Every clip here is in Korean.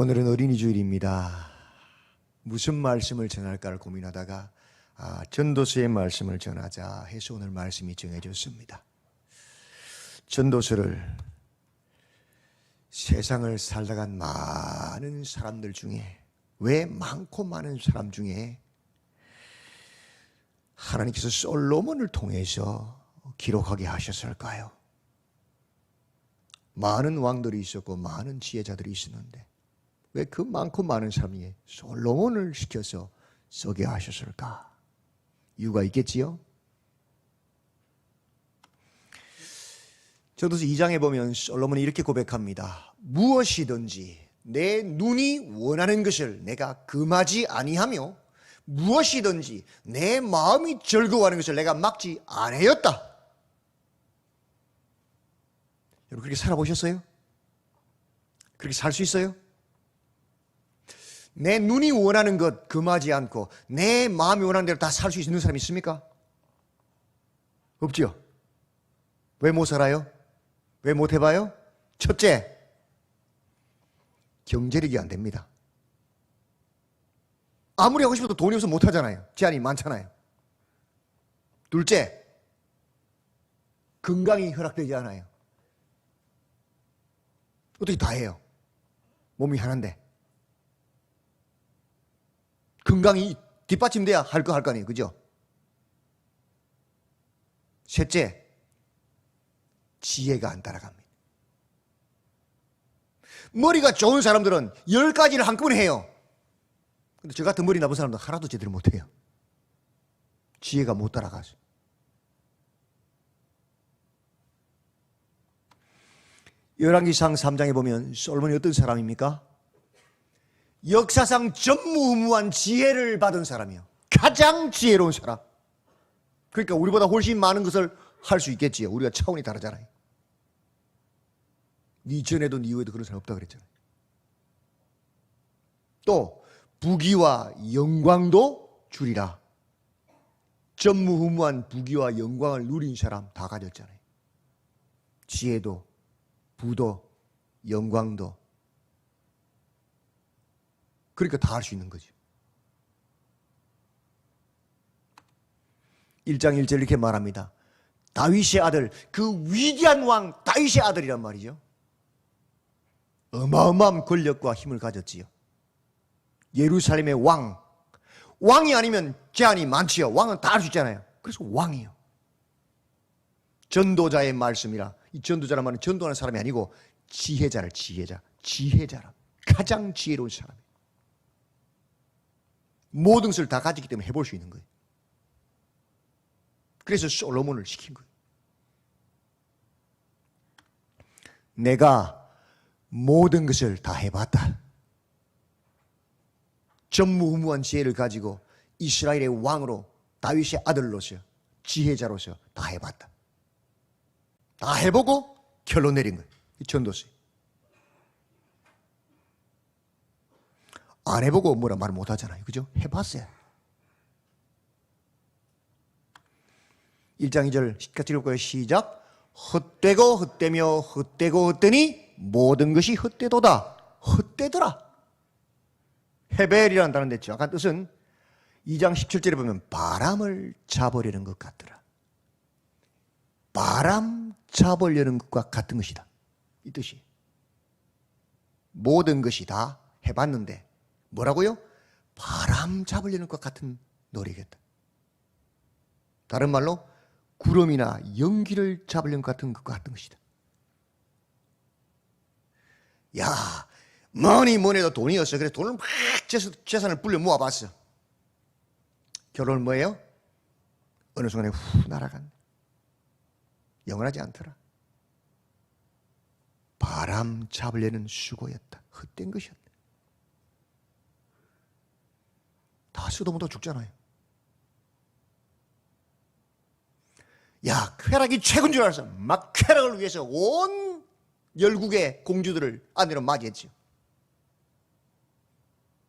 오늘은 어린이 주일입니다. 무슨 말씀을 전할까를 고민하다가 전도서의 말씀을 전하자 해서 오늘 말씀이 정해졌습니다. 전도서를 세상을 살다간 많은 사람들 중에, 왜 많고 많은 사람 중에 하나님께서 솔로몬을 통해서 기록하게 하셨을까요? 많은 왕들이 있었고 많은 지혜자들이 있었는데 왜 그 많고 많은 사람 중에 솔로몬을 시켜서 쓰게 하셨을까? 이유가 있겠지요? 전도서 2장에 보면 솔로몬이 이렇게 고백합니다. 무엇이든지 내 눈이 원하는 것을 내가 금하지 아니하며 무엇이든지 내 마음이 즐거워하는 것을 내가 막지 아니하였다. 여러분 그렇게 살아보셨어요? 그렇게 살 수 있어요? 내 눈이 원하는 것 금하지 않고 내 마음이 원하는 대로 다 살 수 있는 사람이 있습니까? 없지요? 왜 못 살아요? 왜 못 해봐요? 첫째, 경제력이 안 됩니다. 아무리 하고 싶어도 돈이 없어서 못 하잖아요. 제한이 많잖아요. 둘째, 건강이 허락되지 않아요. 어떻게 다 해요? 몸이 하나인데. 건강이 뒷받침돼야 할 거 아니에요. 그죠? 셋째, 지혜가 안 따라갑니다. 머리가 좋은 사람들은 10가지를 한꺼번에 해요. 근데 저 같은 머리 나쁜 사람도 하나도 제대로 못해요. 지혜가 못 따라가죠. 열왕기상 3장에 보면 솔로몬이 어떤 사람입니까? 역사상 전무후무한 지혜를 받은 사람이에요. 가장 지혜로운 사람. 그러니까 우리보다 훨씬 많은 것을 할 수 있겠지요. 우리가 차원이 다르잖아요. 네 전에도 네 후에도 그런 사람 없다 그랬잖아요. 또 부귀와 영광도 주리라. 전무후무한 부귀와 영광을 누린 사람 다 가졌잖아요. 지혜도 부도 영광도. 그러니까 다 할 수 있는 거죠. 1장 1절 이렇게 말합니다. 다윗의 아들, 그 위대한 왕 다윗의 아들이란 말이죠. 어마어마한 권력과 힘을 가졌지요. 예루살렘의 왕. 왕이 아니면 제한이 많지요. 왕은 다 할 수 있잖아요. 그래서 왕이에요. 전도자의 말씀이라. 이 전도자란 말은 전도하는 사람이 아니고 지혜자를 지혜자라. 가장 지혜로운 사람이에요. 모든 것을 다 가지기 때문에 해볼 수 있는 거예요. 그래서 솔로몬을 시킨 거예요. 내가 모든 것을 다 해봤다. 전무후무한 지혜를 가지고 이스라엘의 왕으로 다윗의 아들로서 지혜자로서 다 해봤다. 다 해보고 결론 내린 거예요. 이 전도서예요. 안 해보고 뭐라 말 못하잖아요. 그죠? 해봤어요. 1장 2절 같이 읽을까요? 시작. 헛되고 헛되며 헛되고 헛되니 모든 것이 헛되도다. 헛되더라. 헤벨이라는 단어인데 정확한 뜻은 2장 17절에 보면 바람을 잡으려는 것 같더라. 바람 잡으려는 것과 같은 것이다. 이 뜻이. 모든 것이 다 해봤는데 뭐라고요? 바람 잡으려는 것 같은 놀이겠다. 다른 말로 구름이나 연기를 잡으려는 것 같은 것과 같은 것이다. 야, 뭐니 해도 돈이었어. 그래서 돈을 막 재산을 불려 모아봤어. 결론은 뭐예요? 어느 순간에 후 날아갔네. 영원하지 않더라. 바람 잡으려는 수고였다. 헛된 것이었다. 다 쓰도 못하고 죽잖아요. 야, 쾌락이 최고인 줄 알았어. 막 쾌락을 위해서 온 열국의 공주들을 아내로 맞이했죠.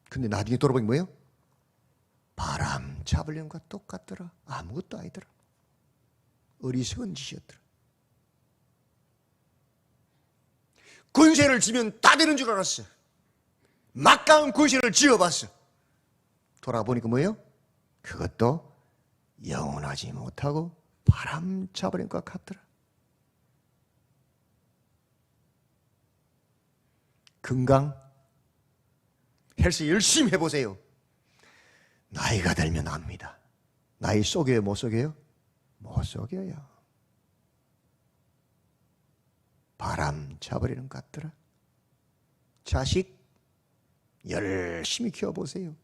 근데 나중에 돌아보니 뭐예요? 바람 잡으려는 것과 똑같더라. 아무것도 아니더라. 어리석은 짓이었더라. 권세를 지면 다 되는 줄 알았어. 막강한 권세를 지어봤어. 돌아보니까 뭐예요? 그것도 영원하지 못하고 바람 잡아버린 것 같더라. 건강, 헬스 열심히 해보세요. 나이가 들면 압니다. 나이 속여요, 못 속여요? 못 속여요. 바람 잡아버리는 것 같더라. 자식 열심히 키워보세요.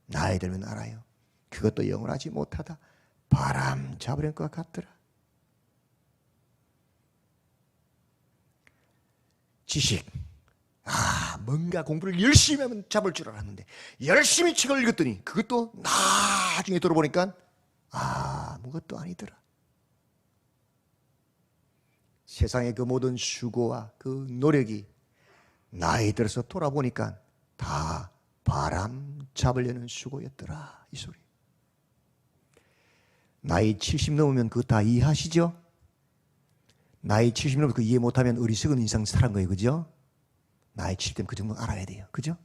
나이 들면 알아요. 그것도 영원하지 못하다. 바람 잡아버리는 것 같더라. 지식, 뭔가 공부를 열심히 하면 잡을 줄 알았는데 열심히 책을 읽었더니 그것도 나중에 들어보니까 아무것도 아니더라. 세상의 그 모든 수고와 그 노력이 나이 들어서 돌아보니까 다 바람 잡으려는 수고였더라. 이 소리. 나이 70 넘으면 그거 다 이해하시죠? 나이 70 넘으면 그 이해 못하면 어리석은 인생 살은 거예요. 그죠? 나이 70되면 그 정도 알아야 돼요. 그죠?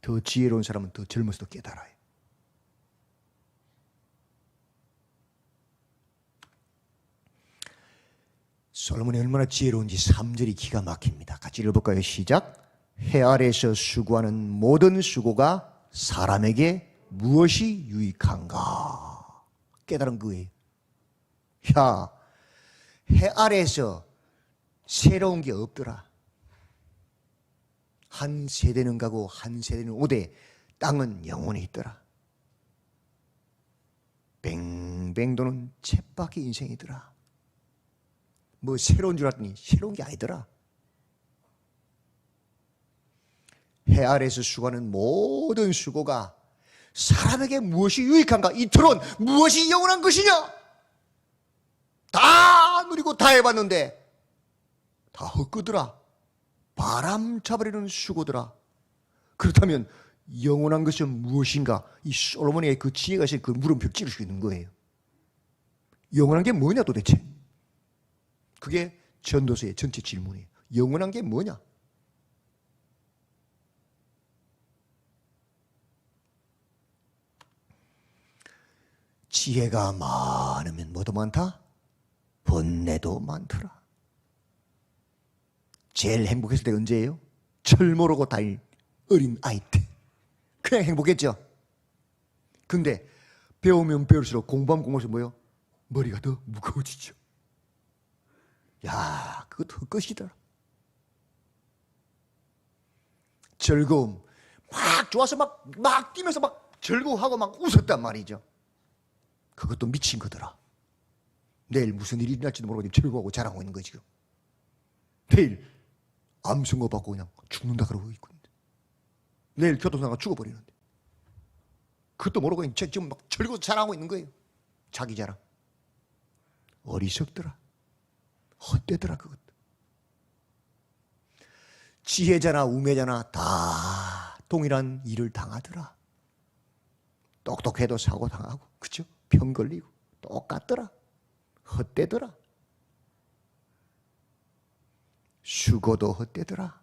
더 지혜로운 사람은 더 젊어서도 깨달아요. 솔로몬이 얼마나 지혜로운지 3절이 기가 막힙니다. 같이 읽어볼까요? 시작. 해 아래에서 수고하는 모든 수고가 사람에게 무엇이 유익한가? 깨달은 거예요. 야, 해 아래에서 새로운 게 없더라. 한 세대는 가고 한 세대는 오되 땅은 영원히 있더라. 뱅뱅 도는 쳇바퀴 인생이더라. 뭐 새로운 줄 알았더니 새로운 게 아니더라. 해 아래에서 수고하는 모든 수고가 사람에게 무엇이 유익한가? 이 토론 무엇이 영원한 것이냐? 다 누리고 다 해봤는데 다 헛거더라. 바람 잡아버리는 수고더라. 그렇다면 영원한 것은 무엇인가? 이 솔로몬의 그 지혜가 있으니 그 물음표 찌를 수 있는 거예요. 영원한 게 뭐냐 도대체? 그게 전도서의 전체 질문이에요. 영원한 게 뭐냐? 지혜가 많으면 뭐도 많다? 번뇌도 많더라. 제일 행복했을 때 언제예요? 철 모르고 다닐 어린 아이 때. 그냥 행복했죠. 근데 배우면 배울수록 공부하면 공부할수록 뭐예요? 머리가 더 무거워지죠. 야, 그것도 헛것이더라. 즐거움, 막 좋아서 막 뛰면서 막 즐거워하고 막 웃었단 말이죠. 그것도 미친 거더라. 내일 무슨 일이 일어날지도 모르고 즐거워하고 자랑하고 있는 거지. 내일 암승거 받고 그냥 죽는다 그러고 있고, 내일 교통사고가 죽어버리는데 그것도 모르고 지금 막 즐거워서 자랑하고 있는 거예요. 자기 자랑. 어리석더라. 헛되더라. 그것도. 지혜자나 우매자나 다 동일한 일을 당하더라. 똑똑해도 사고 당하고, 그죠? 병 걸리고 똑같더라. 헛되더라. 수고도 헛되더라.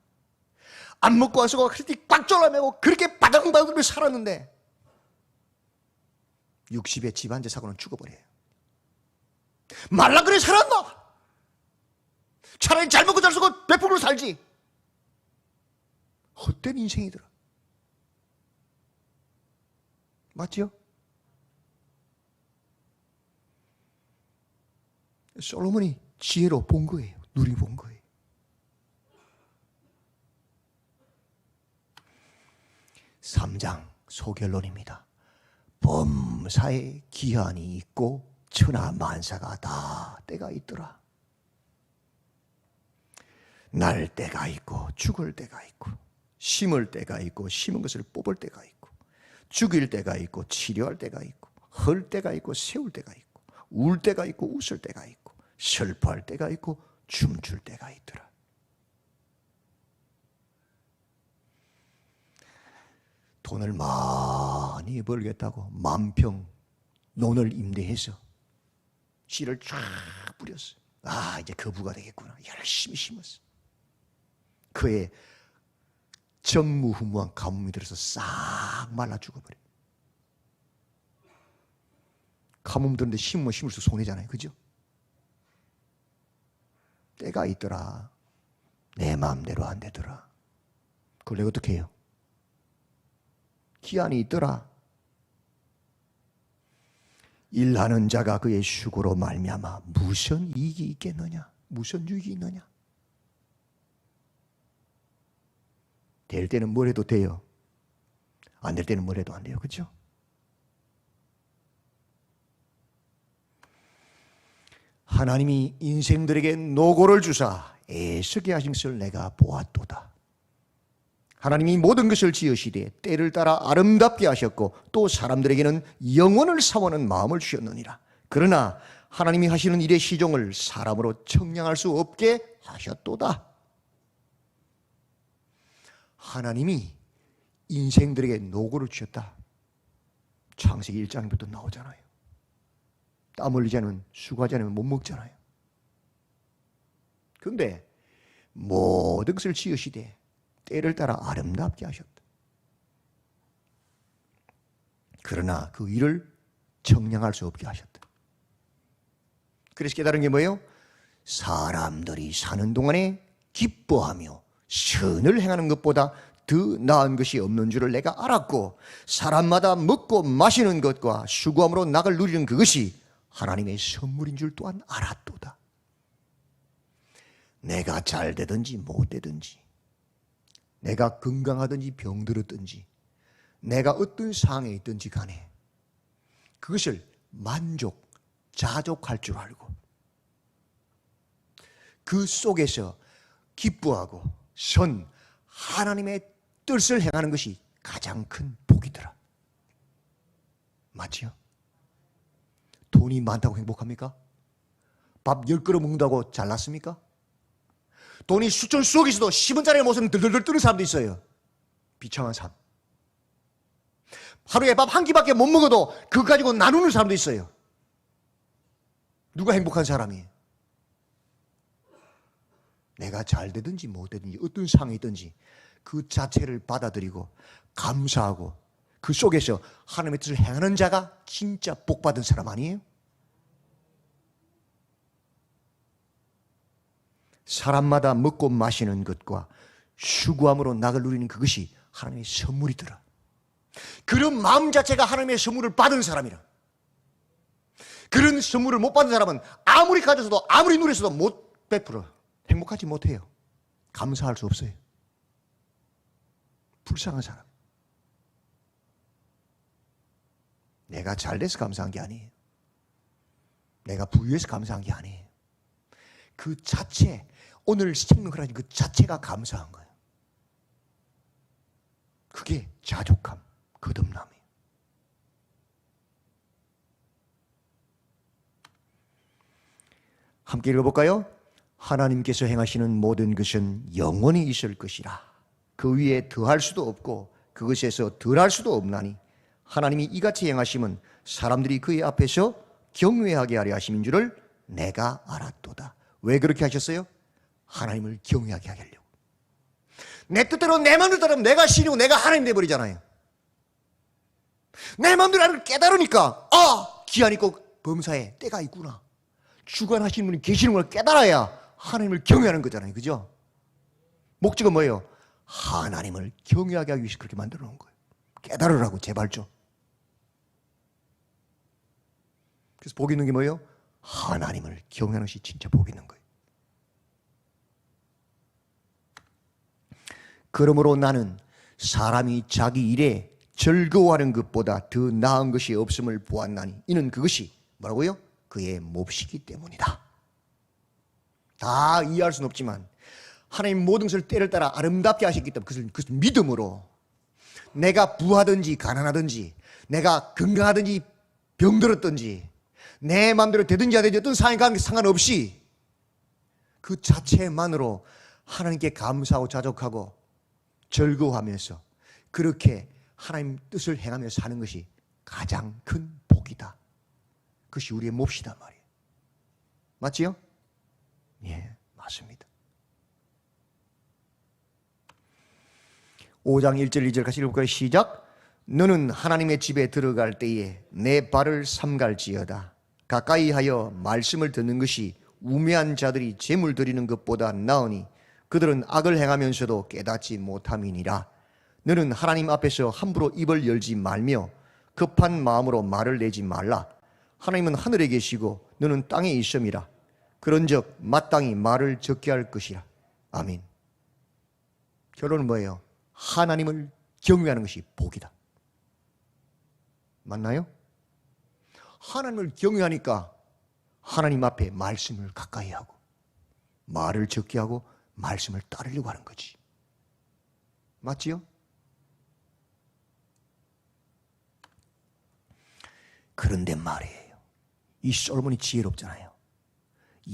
안 먹고 안 쓰고 그렇게 꽉 졸라매고 그렇게 바닥바닥 살았는데 60에 집 한 채 사고는 죽어버려요. 말라 그래 살았나? 차라리 잘 먹고 잘 쓰고 베풀고 살지. 헛된 인생이더라. 맞죠? 솔로몬이 지혜로 본 거예요. 눈이 본 거예요. (3장) 소결론입니다. 범사에 기한이 있고 천하 만사가 다 때가 있더라. 날 때가 있고 죽을 때가 있고, 심을 때가 있고 심은 것을 뽑을 때가 있고, 죽일 때가 있고 치료할 때가 있고, 헐 때가 있고 세울 때가 있고, 울 때가 있고 웃을 때가 있고, 슬퍼할 때가 있고 춤출 때가 있더라. 돈을 많이 벌겠다고 만평 논을 임대해서 씨를 쫙 뿌렸어. 아, 이제 거부가 되겠구나. 열심히 심었어. 그의 전무후무한 가뭄이 들어서 싹 말라 죽어버려. 가뭄 드는데 심으면 심을수록 손해잖아요. 그죠? 때가 있더라. 내 마음대로 안 되더라. 그걸 내가 어떻게 해요? 기한이 있더라. 일하는 자가 그의 수고로 말미암아 무슨 이익이 있겠느냐? 무슨 유익이 있느냐? 될 때는 뭘 해도 돼요. 안 될 때는 뭘 해도 안 돼요. 그렇죠? 하나님이 인생들에게 노고를 주사 애쓰게 하신 것을 내가 보았도다. 하나님이 모든 것을 지으시되 때를 따라 아름답게 하셨고 또 사람들에게는 영원을 사모하는 마음을 주셨느니라. 그러나 하나님이 하시는 일의 시종을 사람으로 청량할 수 없게 하셨도다. 하나님이 인생들에게 노고를 주셨다. 창세기 1장부터 나오잖아요. 땀 흘리지 않으면, 수고하지 않으면 못 먹잖아요. 그런데 모든 것을 지으시되 때를 따라 아름답게 하셨다. 그러나 그 일을 청량할 수 없게 하셨다. 그래서 깨달은 게 뭐예요? 사람들이 사는 동안에 기뻐하며 선을 행하는 것보다 더 나은 것이 없는 줄을 내가 알았고, 사람마다 먹고 마시는 것과 수고함으로 낙을 누리는 그것이 하나님의 선물인 줄 또한 알았도다. 내가 잘 되든지 못 되든지, 내가 건강하든지 병들었든지, 내가 어떤 상황에 있든지 간에 그것을 만족, 자족할 줄 알고 그 속에서 기뻐하고 하나님의 뜻을 행하는 것이 가장 큰 복이더라. 맞지요? 돈이 많다고 행복합니까? 밥 10그릇 먹는다고 잘났습니까? 돈이 수천 수억이 있어도 10원짜리 모습은 들들들 뜨는 사람도 있어요. 비참한 삶. 하루에 밥 한 끼밖에 못 먹어도 그거 가지고 나누는 사람도 있어요. 누가 행복한 사람이에요? 내가 잘 되든지 못 되든지 어떤 상황이 있든지 그 자체를 받아들이고 감사하고 그 속에서 하나님의 뜻을 행하는 자가 진짜 복받은 사람 아니에요? 사람마다 먹고 마시는 것과 수고함으로 낙을 누리는 그것이 하나님의 선물이더라. 그런 마음 자체가 하나님의 선물을 받은 사람이라. 그런 선물을 못 받은 사람은 아무리 가져서도 아무리 누려서도 못 베풀어. 행복하지 못해요. 감사할 수 없어요. 불쌍한 사람. 내가 잘 돼서 감사한 게 아니에요. 내가 부유해서 감사한 게 아니에요. 그 자체, 오늘 생명을 하신 그 자체가 감사한 거예요. 그게 자족함, 거듭남이에요. 함께 읽어볼까요? 하나님께서 행하시는 모든 것은 영원히 있을 것이라. 그 위에 더할 수도 없고 그것에서 덜할 수도 없나니 하나님이 이같이 행하심은 사람들이 그의 앞에서 경외하게 하려 하심인 줄을 내가 알았도다. 왜 그렇게 하셨어요? 하나님을 경외하게 하려고. 내 뜻대로 내 마음대로 따르면 내가 신이고 내가 하나님 돼버리잖아요. 내 마음대로 하는 걸 깨달으니까 기한이 꼭 범사에 때가 있구나. 주관하시는 분이 계시는 걸 깨달아야 하나님을 경외하는 거잖아요. 그죠? 목적은 뭐예요? 하나님을 경외하게 하기 위해서 그렇게 만들어 놓은 거예요. 깨달으라고 제발 좀. 그래서 복 있는 게 뭐예요? 하나님을 경외하는 것이 진짜 복 있는 거예요. 그러므로 나는 사람이 자기 일에 즐거워하는 것보다 더 나은 것이 없음을 보았나니 이는 그것이 뭐라고요? 그의 몫이기 때문이다. 다 이해할 수는 없지만 하나님 모든 것을 때를 따라 아름답게 하셨기 때문에 그것을 믿음으로 내가 부하든지 가난하든지 내가 건강하든지 병들었든지 내 마음대로 되든지 안 되든지 어떤 상황과 상관없이 그 자체만으로 하나님께 감사하고 자족하고 즐거워하면서 그렇게 하나님 뜻을 행하며 사는 것이 가장 큰 복이다. 그것이 우리의 몫이단 말이에요. 맞지요? 예, 맞습니다. 5장 1절 2절 같이 읽을까요? 시작. 너는 하나님의 집에 들어갈 때에 내 발을 삼갈지어다. 가까이 하여 말씀을 듣는 것이 우매한 자들이 제물 드리는 것보다 나으니 그들은 악을 행하면서도 깨닫지 못함이니라. 너는 하나님 앞에서 함부로 입을 열지 말며 급한 마음으로 말을 내지 말라. 하나님은 하늘에 계시고 너는 땅에 있음이라. 그런즉 마땅히 말을 적게 할 것이라. 아멘. 결론은 뭐예요? 하나님을 경외하는 것이 복이다. 맞나요? 하나님을 경외하니까 하나님 앞에 말씀을 가까이 하고 말을 적게 하고 말씀을 따르려고 하는 거지. 맞지요? 그런데 말이에요. 이 솔로몬이 지혜롭잖아요.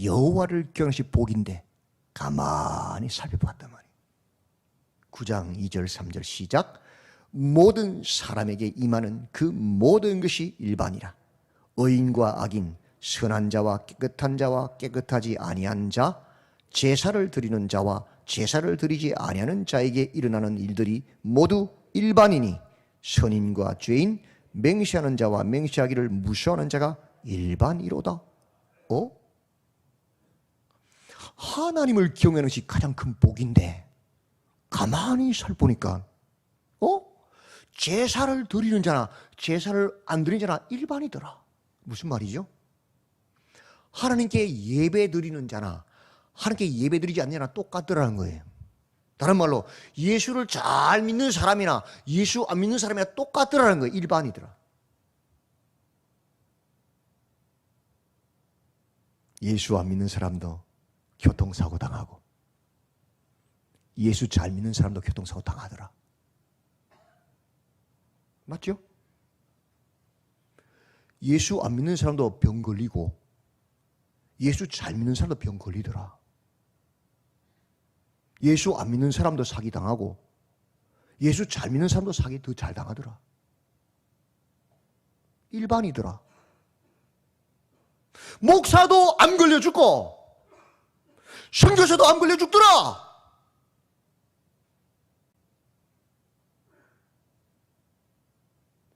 여호와를 경외하는 것이 복인데 가만히 살펴봤단 말이에요. 9장 2절 3절 시작. 모든 사람에게 임하는 그 모든 것이 일반이라. 의인과 악인, 선한 자와 깨끗한 자와 깨끗하지 아니한 자, 제사를 드리는 자와 제사를 드리지 아니하는 자에게 일어나는 일들이 모두 일반이니 선인과 죄인, 맹세하는 자와 맹세하기를 무서워하는 자가 일반이로다. 하나님을 경외하는 것이 가장 큰 복인데 가만히 살펴보니까 제사를 드리는 자나 제사를 안 드리는 자나 일반이더라. 무슨 말이죠? 하나님께 예배 드리는 자나 하나님께 예배 드리지 않는 자나 똑같더라는 거예요. 다른 말로 예수를 잘 믿는 사람이나 예수 안 믿는 사람이나 똑같더라는 거예요. 일반이더라. 예수 안 믿는 사람도 교통사고 당하고 예수 잘 믿는 사람도 교통사고 당하더라. 맞죠? 예수 안 믿는 사람도 병 걸리고 예수 잘 믿는 사람도 병 걸리더라. 예수 안 믿는 사람도 사기 당하고 예수 잘 믿는 사람도 사기 더 잘 당하더라. 일반이더라. 목사도 암 걸려 죽고 선교사도 암 걸려 죽더라.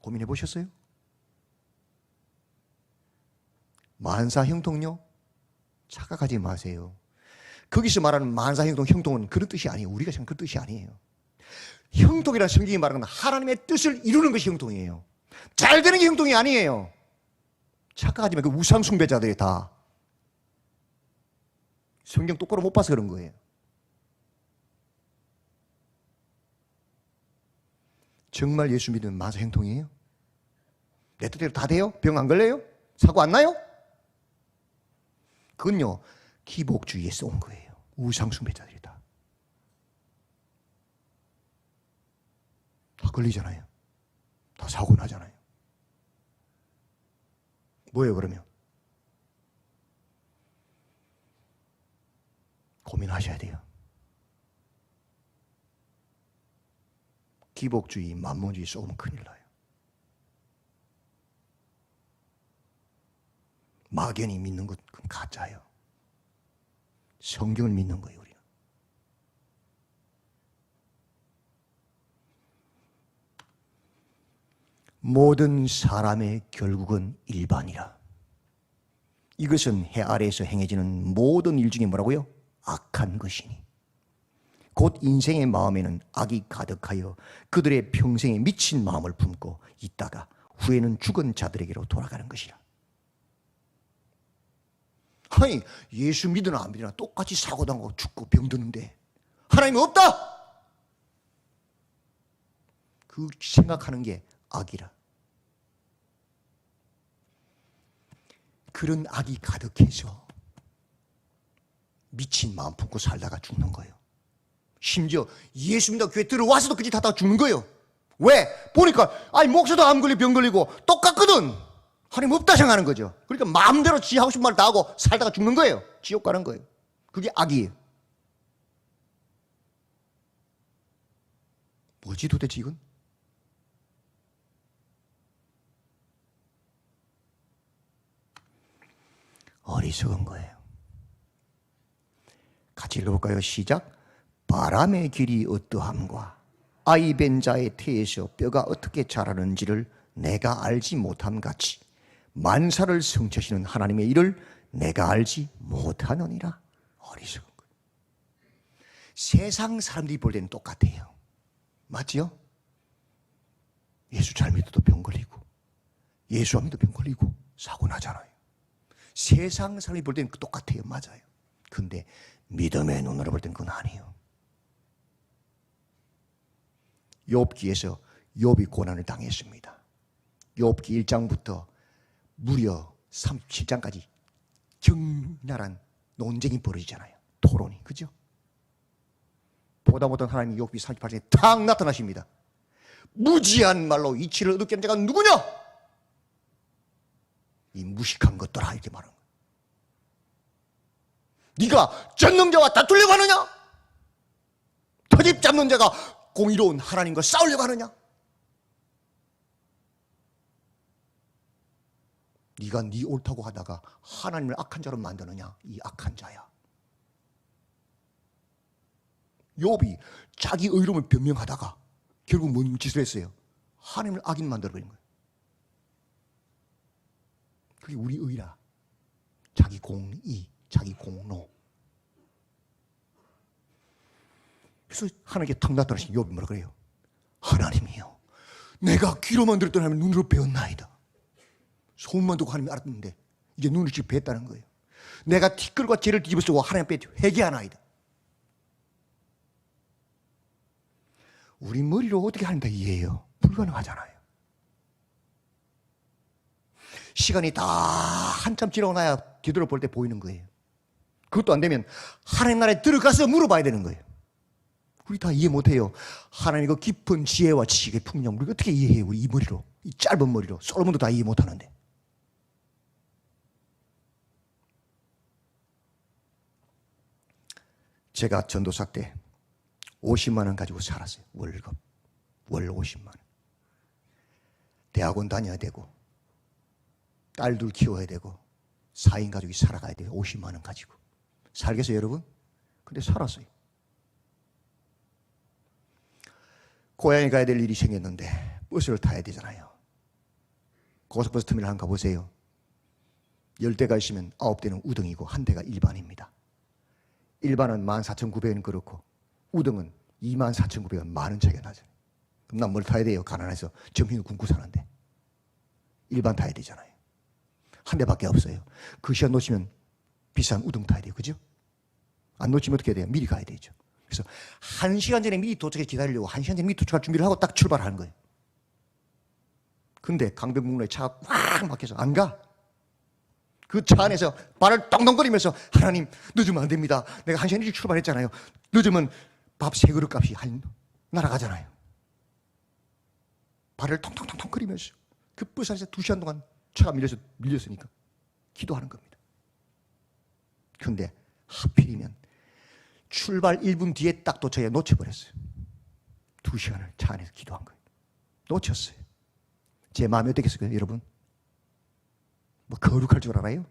고민해 보셨어요? 만사 형통요? 착각하지 마세요. 거기서 말하는 만사 형통, 형통은 그런 뜻이 아니에요. 우리가 생각하는 그 뜻이 아니에요. 형통이라는 성경이 말하는 건 하나님의 뜻을 이루는 것이 형통이에요. 잘 되는 게 형통이 아니에요. 착각하지 마세요. 그 우상 숭배자들이 다 성경 똑바로 못 봐서 그런 거예요. 정말 예수 믿으면 만사 형통이에요? 내 뜻대로 다 돼요? 병 안 걸려요? 사고 안 나요? 그건요, 기복주의에서 온 거예요. 우상숭배자들이 다 걸리잖아요. 다 사고 나잖아요. 뭐예요 그러면? 고민하셔야 돼요. 기복주의, 만몬주의 쏘면 큰일 나요. 막연히 믿는 것 그건 가짜예요. 성경을 믿는 거예요, 우리는. 모든 사람의 결국은 일반이라. 이것은 해 아래에서 행해지는 모든 일 중에 뭐라고요? 악한 것이니. 곧 인생의 마음에는 악이 가득하여 그들의 평생에 미친 마음을 품고 있다가 후에는 죽은 자들에게로 돌아가는 것이라. 아니, 예수 믿으나 안 믿으나 똑같이 사고당하고 죽고 병드는데 하나님은 없다! 그 생각하는 게 악이라. 그런 악이 가득해서 미친 마음 품고 살다가 죽는 거예요. 심지어 예수 믿다가 교회 들어와서도 그 짓 하다가 죽는 거예요. 왜? 보니까 아니 목사도 암 걸리고 병 걸리고 똑같거든. 하나님 없다 생각하는 거죠. 그러니까 마음대로 지 하고 싶은 말 다 하고 살다가 죽는 거예요. 지옥 가는 거예요. 그게 악이에요. 뭐지 도대체 이건? 어리석은 거예요. 같이 읽어볼까요? 시작. 바람의 길이 어떠함과 아이 벤 자의 태에서 뼈가 어떻게 자라는지를 내가 알지 못함 같이 만사를 성취하시는 하나님의 일을 내가 알지 못하느니라. 어리석은 것. 세상 사람들이 볼 때는 똑같아요. 맞지요? 예수 잘 믿어도 병 걸리고 예수 안 믿어도 병 걸리고 사고 나잖아요. 세상 사람이 볼 때는 똑같아요. 맞아요. 근데 믿음의 눈으로 볼 때는 그건 아니에요. 욥기에서 욥이 고난을 당했습니다. 욥기 1장부터 무려 37장까지 격렬한 논쟁이 벌어지잖아요. 토론이. 그죠? 보다 못한 하나님이 욥기 38장에 탁 나타나십니다. 무지한 말로 이치를 얻게 한 자가 누구냐? 이 무식한 것들아, 이렇게 말하는 거예요. 네가 전능자와 다투려고 하느냐? 터집 잡는 자가 공의로운 하나님과 싸우려고 하느냐? 네가 네 옳다고 하다가 하나님을 악한 자로 만드느냐? 이 악한 자야. 욥이 자기 의로움을 변명하다가 결국 뭔 짓을 했어요? 하나님을 악인 만들어버린 거예요. 그게 우리 의라. 자기 공의, 자기 공로. 그래서 하나님께 턱 나타나신 욥이 뭐라 그래요? 하나님이요, 내가 귀로만 들었던 하나님을 눈으로 배웠나이다. 소문만 듣고 하나님이 알았는데 이제 눈을 직접 뵀다는 거예요. 내가 티끌과 죄를 뒤집어 쓰고 하나님 앞에 회개하나이다. 우리 머리로 어떻게 하나님 다 이해해요? 불가능하잖아요. 시간이 다 한참 지나고 나야 뒤돌아볼 때 보이는 거예요. 그것도 안 되면 하나님 나라에 들어가서 물어봐야 되는 거예요. 우리 다 이해 못해요. 하나님의 그 깊은 지혜와 지식의 풍경 우리가 어떻게 이해해요? 우리 이 머리로, 이 짧은 머리로. 솔로몬도 다 이해 못하는데. 제가 전도사 때 50만 원 가지고 살았어요. 월급. 월 50만 원. 대학원 다녀야 되고 딸 둘 키워야 되고 4인 가족이 살아가야 돼요. 50만 원 가지고. 살겠어요, 여러분? 근데 살았어요. 고향에 가야 될 일이 생겼는데 버스를 타야 되잖아요. 고속버스 터미널 한번 가보세요. 10대가 있으면 9대는 우등이고 1대가 일반입니다. 일반은 14,900원 그렇고 우등은 24,900원, 만원 차이가 나잖아요. 그럼 난 뭘 타야 돼요? 가난해서 정신을 굶고 사는데. 일반 타야 되잖아요. 한 대밖에 없어요. 그 시간 놓치면 비싼 우등 타야 돼요. 그죠? 안 놓치면 어떻게 해야 돼요? 미리 가야 되죠. 그래서 1시간 전에 미리 도착해 기다리려고 1시간 전에 미리 도착할 준비를 하고 딱 출발하는 거예요. 근데 강변북로에 차가 꽉 막혀서 안 가. 그 차 안에서 발을 똥똥거리면서 하나님 늦으면 안 됩니다. 내가 1시간 일찍 출발했잖아요. 늦으면 밥 3그릇 값이 날아가잖아요. 발을 통통통통 거리면서 그 버스 안에서 2시간 동안 차가 밀렸으니까 기도하는 겁니다. 그런데 하필이면 출발 1분 뒤에 딱 도착해 놓쳐버렸어요. 2시간을 차 안에서 기도한 거예요. 놓쳤어요. 제 마음이 어떻겠어요, 여러분? 뭐 거룩할 줄 알아요?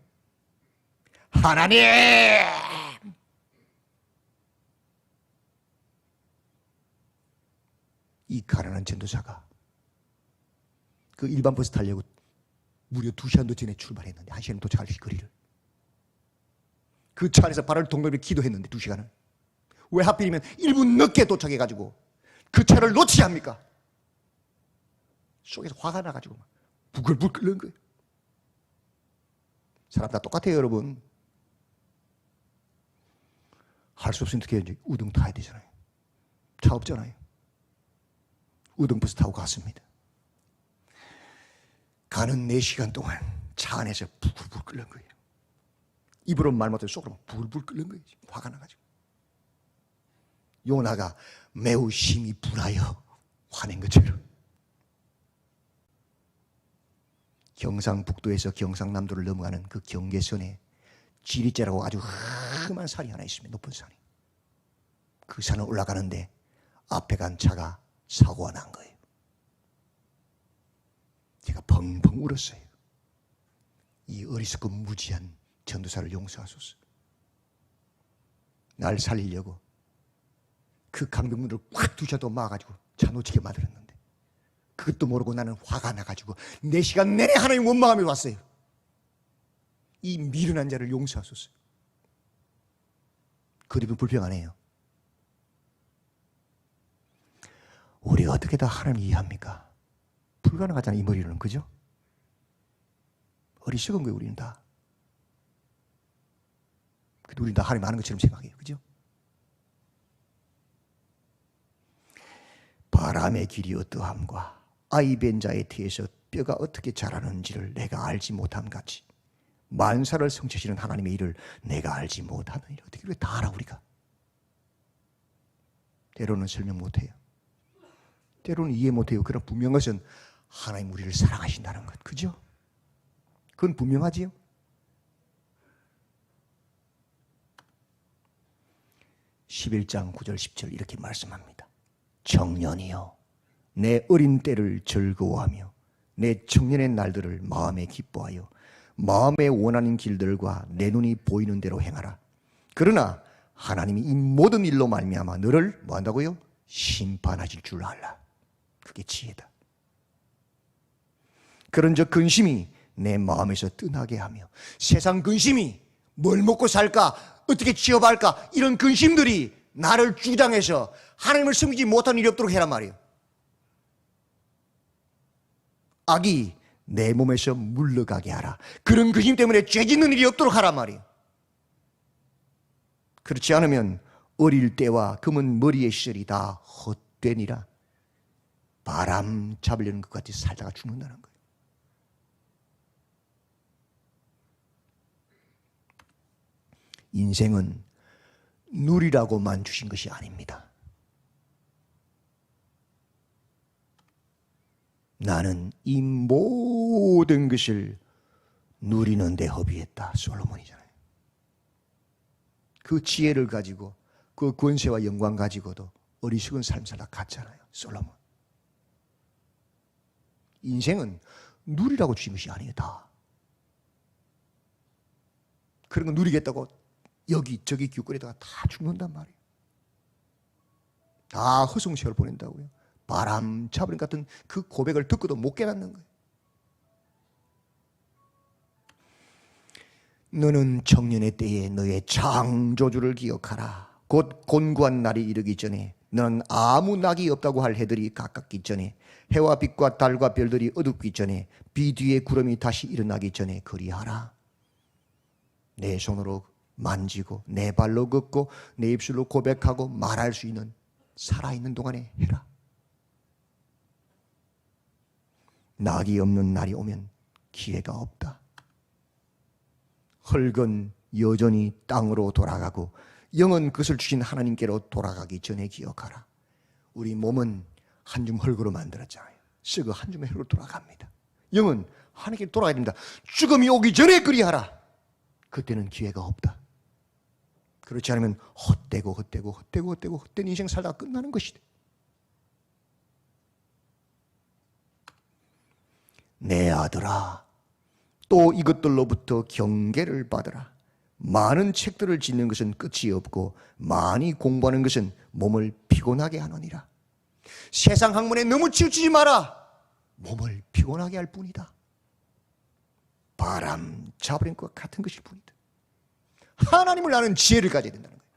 하나님! 이 가난한 전도사가 그 일반 버스 타려고 무려 2시간도 전에 출발했는데 1시간 도착할 거리를 그 차 안에서 발을 동글게 기도했는데 2시간을 왜 하필이면 1분 늦게 도착해가지고 그 차를 놓치지 합니까? 속에서 화가 나가지고 막 부글부글 끓는 거예요. 사람 다 똑같아요, 여러분. 할 수 없으면 어떻게 해야지? 우등 타야 되잖아요. 차 없잖아요. 우등버스 타고 갔습니다. 가는 4시간 동안 차 안에서 부글부글 끓는 거예요. 입으로 말 못해도 속으로 부글부글 끓는 거예요. 화가 나가지고. 요나가 매우 심히 분하여 화낸 것처럼 경상북도에서 경상남도를 넘어가는 그 경계선에 지리째라고 아주 험한 산이 하나 있습니다. 높은 산이. 그 산을 올라가는데 앞에 간 차가 사고가 난 거예요. 제가 펑펑 울었어요. 이 어리석고 무지한 전도사를 용서하소서. 날 살리려고 그 강병문을 꽉 두셔도 막아가지고 차 놓치게 만들었는데 그것도 모르고 나는 화가 나가지고 4시간 내내 하나님 원망하며 왔어요. 이 미련한 자를 용서하소서. 그리고 불평하네요. 우리가 어떻게 다 하나님을 이해합니까? 불가능하잖아요. 이 머리로는. 그죠? 어리석은 거예요. 우리는 다. 우리는 다 하나님 아는 것처럼 생각해요. 그죠? 바람의 길이 어떠함과 아이 벤 자의 태에서 뼈가 어떻게 자라는지를 내가 알지 못함 같이 만사를 성취하시는 하나님의 일을 내가 알지 못하느니라. 어떻게 그렇게 다 알아 우리가? 때로는 설명 못해요. 때로는 이해 못해요. 그러나 분명한 것은 하나님 우리를 사랑하신다는 것. 그죠? 그건 분명하지요. 11장 9절 10절 이렇게 말씀합니다. 청년이여 내 어린 때를 즐거워하며 내 청년의 날들을 마음에 기뻐하여 마음에 원하는 길들과 내 눈이 보이는 대로 행하라. 그러나 하나님이 이 모든 일로 말미암아 너를 뭐한다고요? 심판하실 줄 알라. 그게 지혜다. 그런즉 근심이 내 마음에서 떠나게 하며 세상 근심이 뭘 먹고 살까? 어떻게 취업할까? 이런 근심들이 나를 주장해서 하나님을 섬기지 못하는 일이 없도록 해란 말이에요. 악이 내 몸에서 물러가게 하라. 그런 근심 때문에 죄 짓는 일이 없도록 하란 말이에요. 그렇지 않으면 어릴 때와 검은 머리의 시절이 다 헛되니라. 바람 잡으려는 것 같이 살다가 죽는다는 거예요. 인생은 누리라고만 주신 것이 아닙니다. 나는 이 모든 것을 누리는 데 허비했다. 솔로몬이잖아요. 그 지혜를 가지고 그 권세와 영광 가지고도 어리석은 삶 살다 갔잖아요. 솔로몬. 인생은 누리라고 주신 것이 아니에요. 다. 그런 거 누리겠다고 여기저기 길거리에다가 다 죽는단 말이에요. 다 허송세월 보낸다고요. 바람 잡으린 같은 그 고백을 듣고도 못 깨닫는 거예요. 너는 청년의 때에 너의 창조주를 기억하라. 곧 곤고한 날이 이르기 전에 너는 아무 낙이 없다고 할 해들이 가깝기 전에 해와 빛과 달과 별들이 어둡기 전에 비 뒤에 구름이 다시 일어나기 전에 그리하라. 내 손으로 만지고 내 발로 걷고 내 입술로 고백하고 말할 수 있는 살아있는 동안에 해라. 낙이 없는 날이 오면 기회가 없다. 흙은 여전히 땅으로 돌아가고 영은 그것을 주신 하나님께로 돌아가기 전에 기억하라. 우리 몸은 한 줌 흙으로 만들었잖아요. 썩어 한 줌의 흙으로 돌아갑니다. 영은 하나님께 돌아가야 됩니다. 죽음이 오기 전에 그리하라. 그때는 기회가 없다. 그렇지 않으면 헛되고 헛된 인생 살다가 끝나는 것이다. 내 아들아, 또 이것들로부터 경계를 받으라. 많은 책들을 짓는 것은 끝이 없고 많이 공부하는 것은 몸을 피곤하게 하느니라. 세상 학문에 너무 치우치지 마라. 몸을 피곤하게 할 뿐이다. 바람 잡으린 것 같은 것일 뿐이다. 하나님을 아는 지혜를 가져야 된다는 거예요.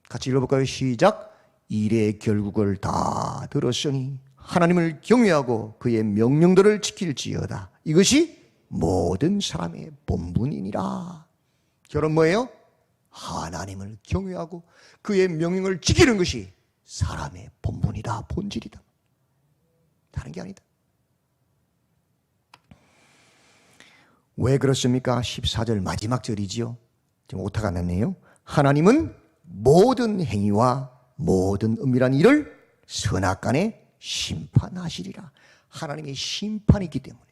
같이 읽어볼까요? 시작. 일의 결국을 다 들었으니 하나님을 경외하고 그의 명령들을 지킬지어다. 이것이 모든 사람의 본분이니라. 결론 뭐예요? 하나님을 경외하고 그의 명령을 지키는 것이 사람의 본분이다. 본질이다. 다른 게 아니다. 왜 그렇습니까? 14절 마지막 절이지요. 지금 오타가 났네요. 하나님은 모든 행위와 모든 은밀한 일을 선악간에 심판하시리라. 하나님의 심판이 있기 때문에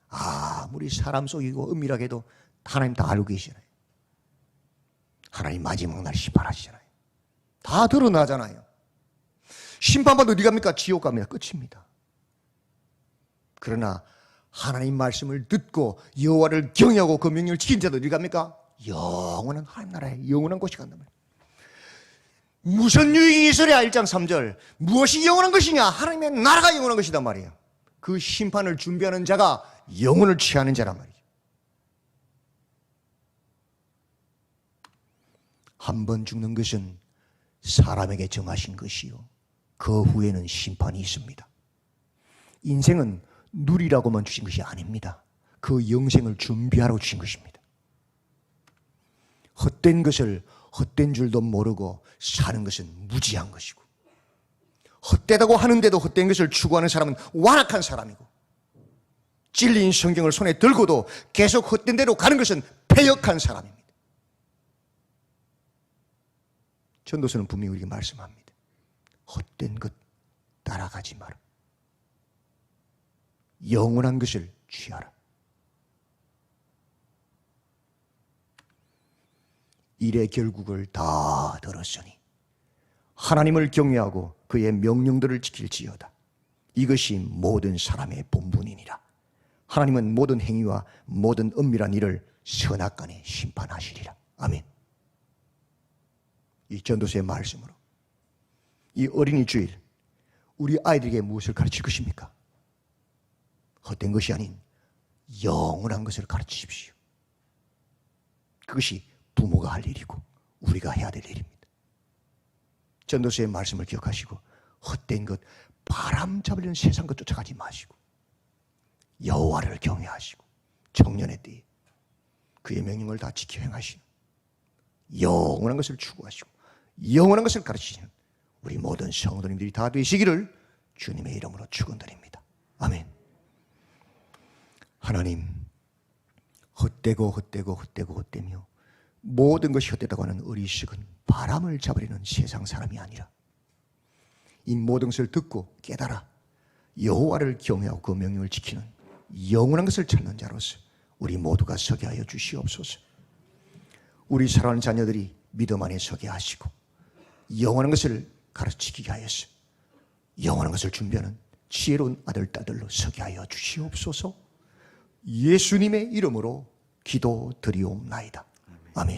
아무리 사람 속이고 은밀하게도 하나님 다 알고 계시잖아요. 하나님 마지막 날 심판하시잖아요. 다 드러나잖아요. 심판받아 어디 갑니까? 지옥 갑니다. 끝입니다. 그러나 하나님 말씀을 듣고 여호와를 경외하고 그 명령을 지킨 자도 어디 갑니까? 영원한 하나님 나라에 영원한 곳이 간단 말이에요. 무슨 유익이 있으랴 1장 3절. 무엇이 영원한 것이냐? 하나님의 나라가 영원한 것이단 말이에요. 그 심판을 준비하는 자가 영혼을 취하는 자란 말이죠. 한 번 죽는 것은 사람에게 정하신 것이요, 그 후에는 심판이 있습니다. 인생은 누리라고만 주신 것이 아닙니다. 그 영생을 준비하러 주신 것입니다. 헛된 것을 헛된 줄도 모르고 사는 것은 무지한 것이고, 헛되다고 하는데도 헛된 것을 추구하는 사람은 완악한 사람이고, 찔린 성경을 손에 들고도 계속 헛된 대로 가는 것은 패역한 사람입니다. 전도서는 분명히 우리에게 말씀합니다. 헛된 것 따라가지 마라. 영원한 것을 취하라. 일의 결국을 다 들었으니 하나님을 경외하고 그의 명령들을 지킬지어다. 이것이 모든 사람의 본분이니라. 하나님은 모든 행위와 모든 은밀한 일을 선악간에 심판하시리라. 아멘. 이 전도서의 말씀으로 이 어린이 주일 우리 아이들에게 무엇을 가르칠 것입니까? 헛된 것이 아닌 영원한 것을 가르치십시오. 그것이 부모가 할 일이고 우리가 해야 될 일입니다. 전도서의 말씀을 기억하시고 헛된 것, 바람 잡으려는 세상 것 쫓아가지 마시고 여호와를 경외하시고 청년의 때에 그의 명령을 다 지켜 행하시는 영원한 것을 추구하시고 영원한 것을 가르치시는 우리 모든 성도님들이 다 되시기를 주님의 이름으로 축원드립니다. 아멘. 하나님, 헛되며 모든 것이 헛되다고 하는 어리석은 바람을 잡으려는 세상 사람이 아니라 이 모든 것을 듣고 깨달아 여호와를 경외하고 그 명령을 지키는 영원한 것을 찾는 자로서 우리 모두가 서게 하여 주시옵소서. 우리 사랑하는 자녀들이 믿음 안에 서게 하시고 영원한 것을 가르치게 하여서 영원한 것을 준비하는 지혜로운 아들, 딸들로 서게 하여 주시옵소서. 예수님의 이름으로 기도드리옵나이다. 아멘.